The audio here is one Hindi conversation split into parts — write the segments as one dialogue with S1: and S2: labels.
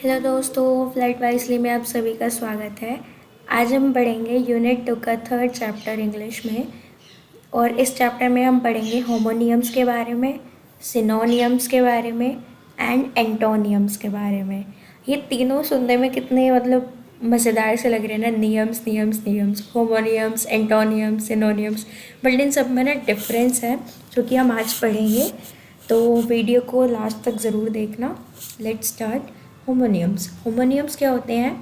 S1: हेलो दोस्तों, फ्लाइट वाइसली में आप सभी का स्वागत है। आज हम पढ़ेंगे यूनिट 2 का थर्ड चैप्टर इंग्लिश में। और इस चैप्टर में हम पढ़ेंगे होमोनियम्स के बारे में, सिनोनियम्स के बारे में एंड एंटोनियम्स के बारे में। ये तीनों सुनने में कितने मज़ेदार से लग रहे हैं ना, nyms nyms nyms, homonyms, antonyms, synonyms. But इन सब में ना डिफरेंस है जो कि हम आज पढ़ेंगे, तो वीडियो को लास्ट तक ज़रूर देखना। Let's start. होमोनियम्स क्या होते हैं?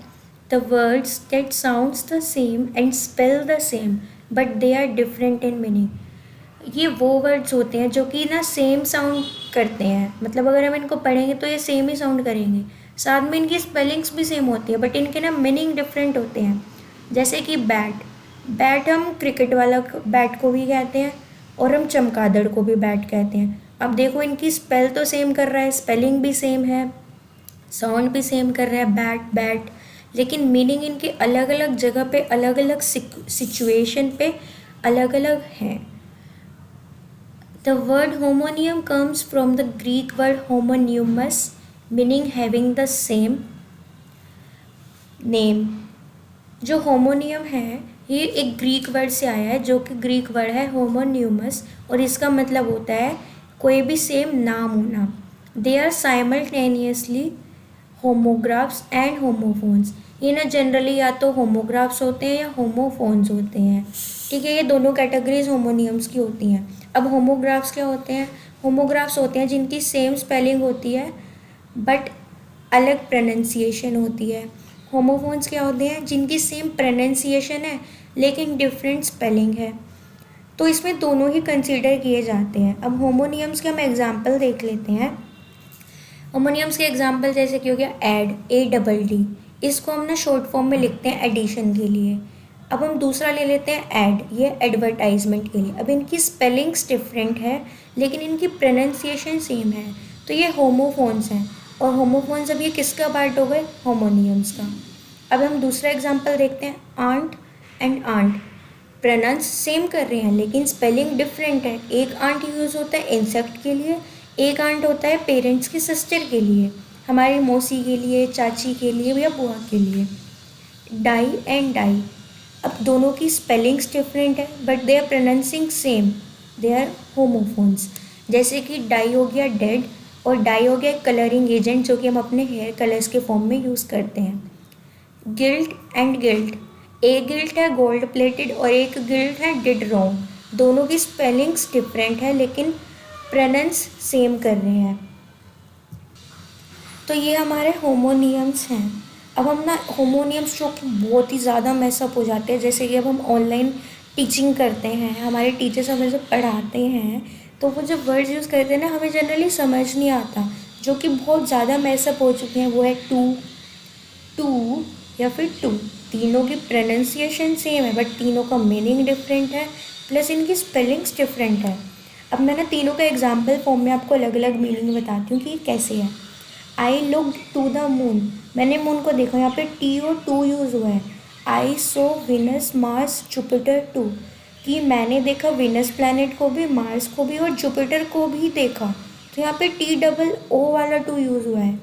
S1: The words that sounds the same and spell the same but they are different in meaning. ये वो वर्ड्स होते हैं जो कि ना सेम साउंड करते हैं, मतलब अगर हम इनको पढ़ेंगे तो ये सेम ही साउंड करेंगे, साथ में इनकी स्पेलिंग्स भी सेम होती है बट इनके ना मीनिंग डिफरेंट होते हैं। जैसे कि बैट हम क्रिकेट वाला बैट को भी कहते हैं और हम चमगादड़ को भी बैट कहते हैं। अब देखो, इनकी स्पेल तो सेम कर रहा है, स्पेलिंग भी सेम है, साउंड भी सेम कर रहा है बैट बैट, लेकिन मीनिंग इनके अलग अलग जगह पे, अलग अलग सिचुएशन पे अलग अलग हैं। The word homonym comes from the Greek word homonumos meaning having the same name. जो होमोनियम है ये एक ग्रीक वर्ड से आया है, जो कि ग्रीक वर्ड है होमोन्यूमस, और इसका मतलब होता है कोई भी सेम नाम होना। They are simultaneously homographs and homophones. ये ना जनरली या तो होमोग्राफ्स होते हैं या होमोफोन्स होते हैं। ठीक है, ये दोनों कैटेगरीज होमोनियम्स की होती हैं। अब होमोग्राफ्स क्या होते हैं? होमोग्राफ्स होते हैं जिनकी सेम स्पेलिंग होती है बट अलग प्रोनाउंसिएशन होती है। होमोफोन्स क्या होते हैं? जिनकी सेम प्रोनाउंसिएशन है लेकिन डिफरेंट स्पेलिंग है। तो इसमें दोनों ही कंसीडर किए जाते हैं। अब होमोनियम्स के हम एग्जाम्पल देख लेते हैं। होमोनियम्स के एग्जाम्पल जैसे कि हो गया एड, ADD, इसको हम ना शॉर्ट फॉर्म में लिखते हैं एडिशन के लिए। अब हम दूसरा ले लेते हैं एड, ये एडवर्टाइजमेंट के लिए। अब इनकी स्पेलिंग्स डिफरेंट है लेकिन इनकी प्रोनाउंसिएशन सेम है, तो ये होमोफोन्स हैं। और होमोफोन्स अब ये किसका पार्ट हो गए? होमोनियम्स का। अब हम दूसरा एग्जाम्पल देखते हैं aunt and ant. Pronounce same कर रहे हैं लेकिन स्पेलिंग डिफरेंट है। एक आंट यूज़ होता है इंसेक्ट के लिए, एक आंट होता है पेरेंट्स की सिस्टर के लिए, हमारी मौसी के लिए, चाची के लिए या बुआ के लिए। डाई एंड डाई, अब दोनों की स्पेलिंग्स डिफरेंट है but they are pronouncing same, they are homophones. जैसे कि डाई हो गया डेड और डाई हो गया कलरिंग एजेंट जो कि हम अपने हेयर कलर्स के फॉर्म में यूज़ करते हैं। गिल्ट एंड गिल्ट, एक गिल्ट है गोल्ड प्लेटेड और एक गिल्ट है डिड रॉन्ग। दोनों की स्पेलिंग्स डिफरेंट है लेकिन प्रोनाउंस सेम कर रहे हैं। तो ये हमारे होमोनियम्स हैं। अब हम ना होमोनियम्स जो कि बहुत ही ज़्यादा मैसअप हो जाते हैं, जैसे कि अब हम ऑनलाइन टीचिंग करते हैं, हमारे टीचर्स हमें जब पढ़ाते हैं तो वो जो वर्ड्स यूज़ करते हैं ना हमें जनरली समझ नहीं आता, जो कि बहुत ज़्यादा मैसअप हो चुके हैं। वो है टू या फिर टू, तीनों की प्रोनाउंसिएशन सेम है बट तीनों का मीनिंग डिफरेंट है, प्लस इनकी स्पेलिंग्स डिफरेंट है। अब मैं ना तीनों का एग्जाम्पल फॉर्म में आपको अलग अलग मीनिंग बताती हूँ कि ये कैसे है। I looked to the moon, मैंने मून को देखा, यहाँ पे टी और टू यूज़ हुआ है। आई सो विनस मार्स जुपिटर टू, कि मैंने देखा विनस प्लैनेट को भी, मार्स को भी और जुपिटर को भी देखा, तो यहाँ पे TOO वाला टू यूज़ हुआ है।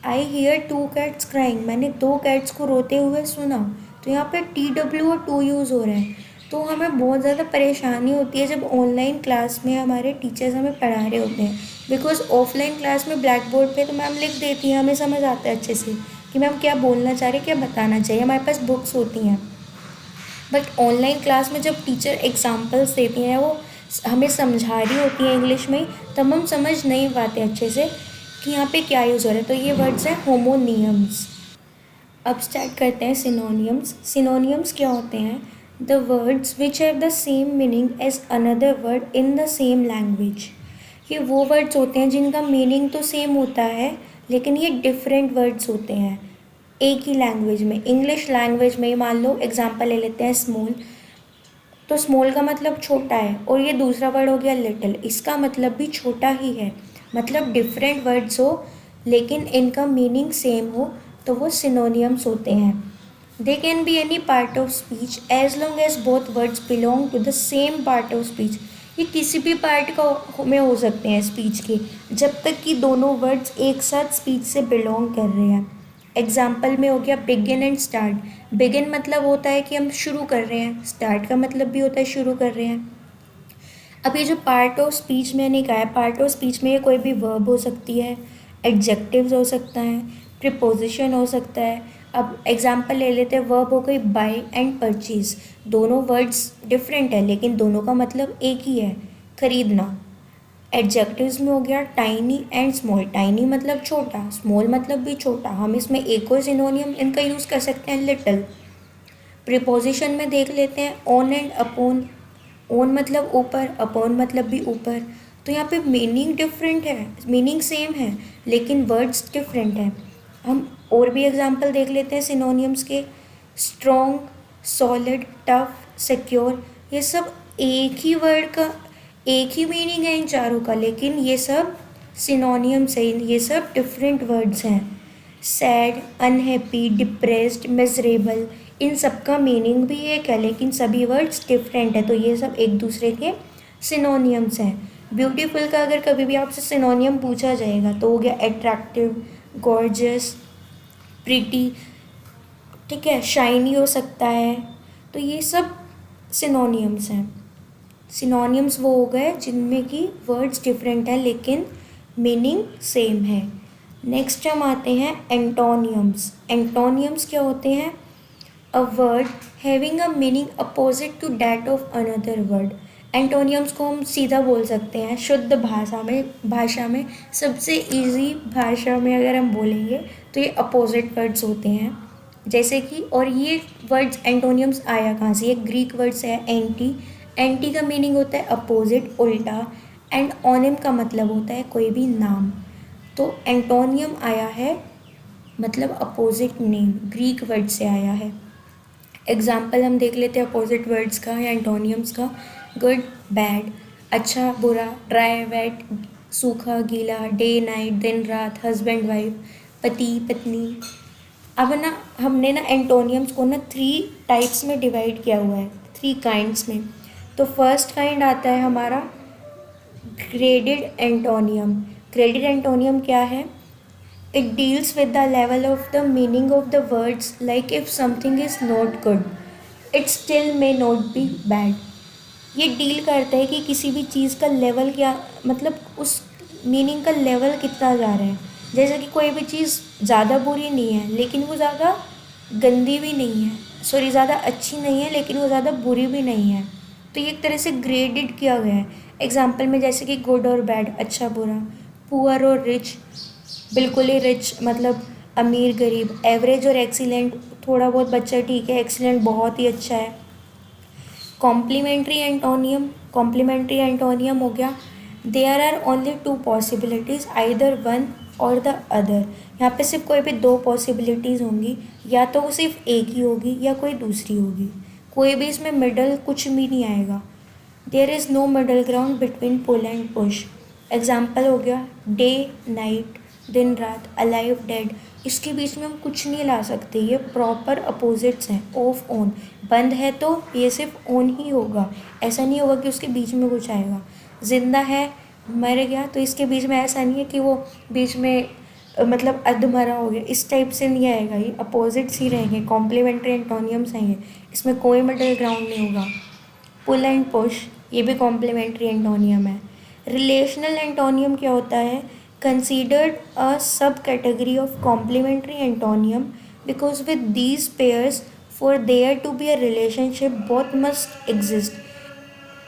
S1: I hear two cats crying, मैंने दो कैट्स को रोते हुए सुना, तो यहाँ पे TW और टू यूज़ हो रहा है। तो हमें बहुत ज़्यादा परेशानी होती है जब ऑनलाइन क्लास में हमारे टीचर्स हमें पढ़ा रहे होते हैं, बिकॉज ऑफलाइन क्लास में ब्लैक बोर्ड पे तो मैम लिख देती हैं, हमें समझ आता है अच्छे से कि मैम क्या बोलना चाह रहे, क्या बताना चाहिए, हमारे पास बुक्स होती हैं। बट ऑनलाइन क्लास में जब टीचर एग्जाम्पल्स देती हैं, वो हमें समझा रही होती है इंग्लिश में, तब हम समझ नहीं पाते अच्छे से कि यहाँ पे क्या यूज़ हो रहा है। तो ये वर्ड्स हैं होमोनियम्स। अब स्टार्ट करते हैं सिनोनियम्स। सिनोनियम्स क्या होते हैं? The words which have the same meaning as another word in the same language. ये वो वर्ड्स होते हैं जिनका मीनिंग तो सेम होता है लेकिन ये डिफरेंट वर्ड्स होते हैं एक ही लैंग्वेज में। इंग्लिश लैंग्वेज में मान लो एग्जांपल ले लेते हैं स्मॉल, तो स्मॉल का मतलब छोटा है और ये दूसरा वर्ड हो गया लिटिल, इसका मतलब भी छोटा ही है। मतलब डिफरेंट वर्ड्स हो लेकिन इनका मीनिंग सेम हो तो वो सिनोनियम्स होते हैं। They can be any part of speech as long as both words belong to the same part of speech. ये किसी भी पार्ट का में हो सकते हैं स्पीच के, जब तक कि दोनों वर्ड्स एक साथ स्पीच से बिलोंग कर रहे हैं। एग्जाम्पल में हो गया बिगिन एंड स्टार्ट। बिगिन मतलब होता है कि हम शुरू कर रहे हैं, स्टार्ट का मतलब भी होता है शुरू कर रहे हैं। अब ये जो पार्ट ऑफ स्पीच मैंने कहा है, पार्ट ऑफ स्पीच में ये कोई भी वर्ब हो सकती है, एडजेक्टिव्स हो सकता है, प्रीपोजिशन हो सकता है। अब एग्जांपल ले लेते हैं, वर्ब हो गई बाय एंड परचेज। दोनों वर्ड्स डिफरेंट है लेकिन दोनों का मतलब एक ही है, खरीदना। एडजेक्टिव्स में हो गया टाइनी एंड स्मॉल। टाइनी मतलब छोटा, स्मॉल मतलब भी छोटा। हम इसमें एक और सिनोनियम इनका यूज़ कर सकते हैं, लिटिल। प्रीपोजिशन में देख लेते हैं ऑन एंड अपॉन। ऑन मतलब ऊपर, अपॉन मतलब भी ऊपर। तो यहाँ पे मीनिंग डिफरेंट है, मीनिंग सेम है लेकिन वर्ड्स डिफरेंट हैं। हम और भी एग्जांपल देख लेते हैं सिनोनियम्स के। स्ट्रॉन्ग, सॉलिड, टफ, सिक्योर, ये सब एक ही वर्ड का एक ही मीनिंग है इन चारों का, लेकिन ये सब सिनोनियम्स हैं, ये सब डिफरेंट वर्ड्स हैं। सैड, अनहैप्पी, डिप्रेस्ड, मिजरेबल, इन सब का मीनिंग भी एक है लेकिन सभी वर्ड्स डिफरेंट है, तो ये सब एक दूसरे के सिनोनियम्स हैं। ब्यूटीफुल का अगर कभी भी आपसे सिनोनियम पूछा जाएगा तो हो गया अट्रैक्टिव, गॉर्जियस, प्रिटी, ठीक है, शाइनी हो सकता है। तो ये सब सिनोनियम्स हैं। सिनोनियम्स वो हो गए जिनमें कि वर्ड्स डिफरेंट है लेकिन मीनिंग सेम है। नेक्स्ट हम आते हैं एंटोनियम्स। एंटोनियम्स क्या होते हैं? A word having a meaning opposite to that of another word. Antonyms को हम सीधा बोल सकते हैं शुद्ध भाषा में सबसे इजी भाषा में अगर हम बोलेंगे तो ये अपोजिट वर्ड्स होते हैं। जैसे कि, और ये वर्ड्स एंटोनियम्स आया कहाँ से? ये ग्रीक वर्ड्स है एंटी। एंटी का मीनिंग होता है अपोजिट, उल्टा। एंड ओनिम का मतलब होता है कोई भी नाम। तो एंटोनियम आया है मतलब अपोजिट नेम, ग्रीक वर्ड से आया है। एग्जाम्पल हम देख लेते हैं अपोजिट वर्ड्स का या एंटोनियम्स का। गुड, बैड, अच्छा, बुरा, ड्राई, वेट, सूखा, गीला, डे, नाइट, दिन, रात, हस्बैंड, वाइफ, पति, पत्नी। अब ना हमने ना एंटोनियम्स को ना 3 टाइप्स में डिवाइड किया हुआ है, 3 काइंड्स में। तो फर्स्ट काइंड आता है हमारा ग्रेडेड एंटोनियम। ग्रेडेड एंटोनियम क्या है? It deals with the level of the meaning of the words, like if something is not good, it still may not be bad. ये डील करता है कि किसी भी चीज़ का लेवल क्या, मतलब उस मीनिंग का लेवल कितना जा रहा है। जैसे कि कोई भी चीज़ ज़्यादा बुरी नहीं है लेकिन वो ज़्यादा गंदी भी नहीं है, सॉरी ज़्यादा अच्छी नहीं है लेकिन वो ज़्यादा बुरी भी नहीं है। तो ये एक तरह से ग्रेडेड किया गया है। एग्जाम्पल में जैसे कि गुड और बैड, अच्छा बुरा। पुअर और रिच, बिल्कुल ही रिच मतलब अमीर गरीब। एवरेज और एक्सीलेंट, थोड़ा बहुत बच्चा ठीक है, एक्सीलेंट बहुत ही अच्छा है। कॉम्प्लीमेंट्री एंटोनियम, कॉम्प्लीमेंट्री एंटोनियम हो गया there are only 2 possibilities, either one or the other. यहाँ पे सिर्फ कोई भी 2 पॉसिबिलिटीज़ होंगी, या तो वो सिर्फ एक ही होगी या कोई दूसरी होगी, कोई भी इसमें मिडल कुछ भी नहीं आएगा। There is no middle ground between pull and push. Example हो गया डे, नाइट, दिन, रात, अलाइव, डेड। इसके बीच में हम कुछ नहीं ला सकते, ये प्रॉपर अपोजिट्स हैं। ऑफ, ऑन, बंद है तो ये सिर्फ ऑन ही होगा, ऐसा नहीं होगा कि उसके बीच में कुछ आएगा। जिंदा है, मर गया, तो इसके बीच में ऐसा नहीं है कि वो बीच में मतलब अधमरा हो गया, इस टाइप से नहीं आएगा। ये अपोजिट्स ही रहेंगे, कॉम्प्लीमेंट्री एंटोनियम्स हैं ये, इसमें कोई मिडल ग्राउंड नहीं होगा। पुल एंड पुश, ये भी कॉम्प्लीमेंट्री एंटोनियम है। रिलेशनल एंटोनियम क्या होता है? Considered a subcategory of complementary antonium because with these pairs, for there to be a relationship, both must exist.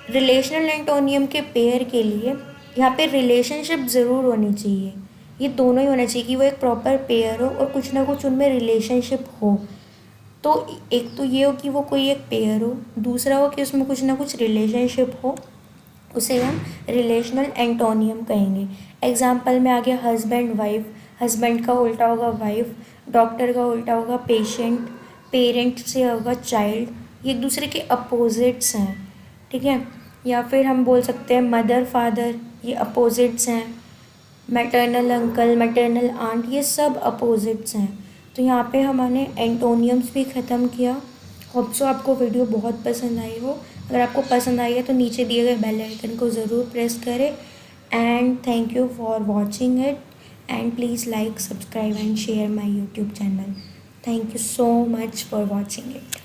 S1: Relational antonym के पेयर के लिए यहाँ पे रिलेशनशिप ज़रूर होनी चाहिए, ये दोनों ही होना चाहिए कि वो एक प्रॉपर पेयर हो और कुछ ना कुछ उनमें रिलेशनशिप हो। तो एक तो ये हो कि वो कोई एक पेयर हो, दूसरा हो कि उसमें कुछ ना कुछ रिलेशनशिप हो, उसे हम रिलेशनल एंटोनियम कहेंगे। एग्जाम्पल में आ गया हस्बैंड वाइफ, हस्बैंड का उल्टा होगा वाइफ, डॉक्टर का उल्टा होगा पेशेंट, पेरेंट से होगा चाइल्ड। ये एक दूसरे के अपोजिट्स हैं, ठीक है। या फिर हम बोल सकते हैं मदर फादर, ये अपोजिट्स हैं। मैटरनल अंकल, मैटरनल आंट, ये सब अपोजिट्स हैं। तो यहाँ पे हमने एंटोनियम्स भी ख़त्म किया। होप सो आपको वीडियो बहुत पसंद आई हो। अगर आपको पसंद आई है तो नीचे दिए गए बेल आइकन को ज़रूर प्रेस करें। And thank you for watching it. and please like, subscribe and share my YouTube channel. Thank you so much for watching it.